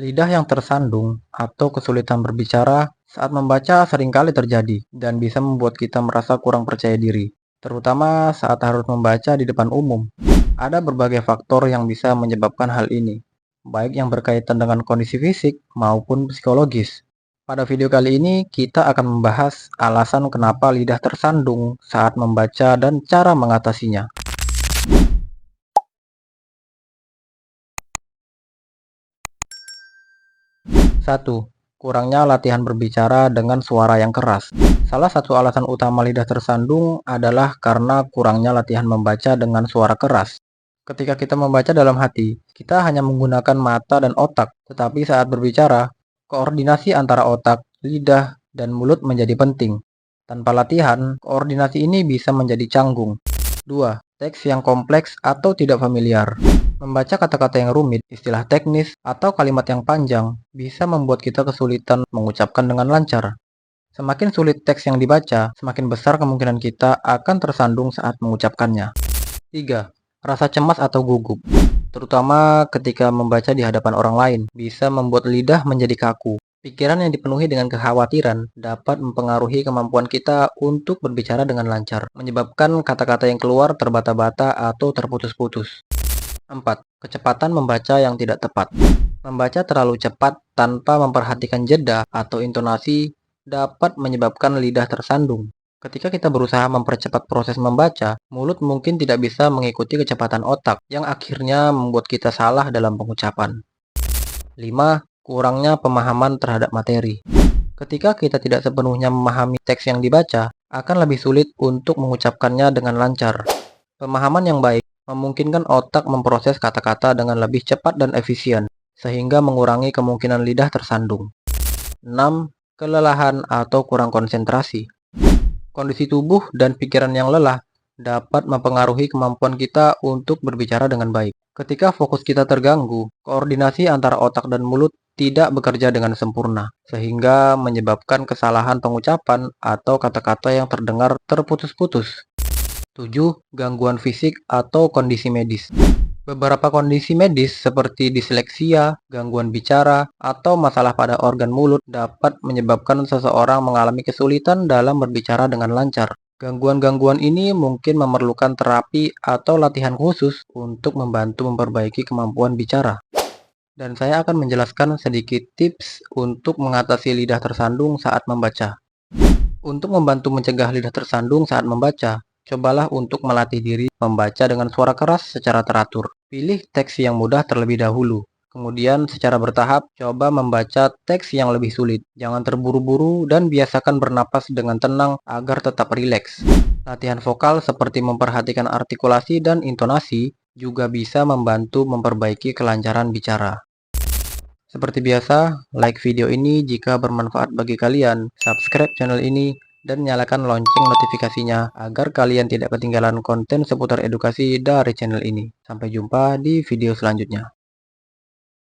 Lidah yang tersandung atau kesulitan berbicara saat membaca seringkali terjadi dan bisa membuat kita merasa kurang percaya diri, terutama saat harus membaca di depan umum. Ada berbagai faktor yang bisa menyebabkan hal ini, baik yang berkaitan dengan kondisi fisik maupun psikologis. Pada video kali ini, kita akan membahas alasan kenapa lidah tersandung saat membaca dan cara mengatasinya. 1. Kurangnya latihan berbicara dengan suara yang keras. Salah satu alasan utama lidah tersandung adalah karena kurangnya latihan membaca dengan suara keras. Ketika kita membaca dalam hati, kita hanya menggunakan mata dan otak, tetapi saat berbicara, koordinasi antara otak, lidah, dan mulut menjadi penting. Tanpa latihan, koordinasi ini bisa menjadi canggung. 2. Teks yang kompleks atau tidak familiar. Membaca kata-kata yang rumit, istilah teknis, atau kalimat yang panjang bisa membuat kita kesulitan mengucapkan dengan lancar. Semakin sulit teks yang dibaca, semakin besar kemungkinan kita akan tersandung saat mengucapkannya. 3. Rasa cemas atau gugup, terutama ketika membaca di hadapan orang lain, bisa membuat lidah menjadi kaku. Pikiran yang dipenuhi dengan kekhawatiran dapat mempengaruhi kemampuan kita untuk berbicara dengan lancar, menyebabkan kata-kata yang keluar terbata-bata atau terputus-putus. 4. Kecepatan membaca yang tidak tepat. Membaca terlalu cepat tanpa memperhatikan jeda atau intonasi dapat menyebabkan lidah tersandung. Ketika kita berusaha mempercepat proses membaca, mulut mungkin tidak bisa mengikuti kecepatan otak, yang akhirnya membuat kita salah dalam pengucapan. 5. Kurangnya pemahaman terhadap materi. Ketika kita tidak sepenuhnya memahami teks yang dibaca, akan lebih sulit untuk mengucapkannya dengan lancar. Pemahaman yang baik memungkinkan otak memproses kata-kata dengan lebih cepat dan efisien, sehingga mengurangi kemungkinan lidah tersandung. 6. Kelelahan atau kurang konsentrasi. Kondisi tubuh dan pikiran yang lelah dapat mempengaruhi kemampuan kita untuk berbicara dengan baik. Ketika fokus kita terganggu, koordinasi antara otak dan mulut tidak bekerja dengan sempurna, sehingga menyebabkan kesalahan pengucapan atau kata-kata yang terdengar terputus-putus. 7. Gangguan fisik atau kondisi medis. Beberapa kondisi medis seperti disleksia, gangguan bicara, atau masalah pada organ mulut dapat menyebabkan seseorang mengalami kesulitan dalam berbicara dengan lancar. Gangguan-gangguan ini mungkin memerlukan terapi atau latihan khusus untuk membantu memperbaiki kemampuan bicara. Dan saya akan menjelaskan sedikit tips untuk mengatasi lidah tersandung saat membaca. Untuk membantu mencegah lidah tersandung saat membaca, cobalah untuk melatih diri membaca dengan suara keras secara teratur. Pilih teks yang mudah terlebih dahulu. Kemudian secara bertahap, coba membaca teks yang lebih sulit. Jangan terburu-buru dan biasakan bernapas dengan tenang agar tetap rileks. Latihan vokal seperti memperhatikan artikulasi dan intonasi juga bisa membantu memperbaiki kelancaran bicara. Seperti biasa, like video ini jika bermanfaat bagi kalian, subscribe channel ini, dan nyalakan lonceng notifikasinya agar kalian tidak ketinggalan konten seputar edukasi dari channel ini. Sampai jumpa di video selanjutnya.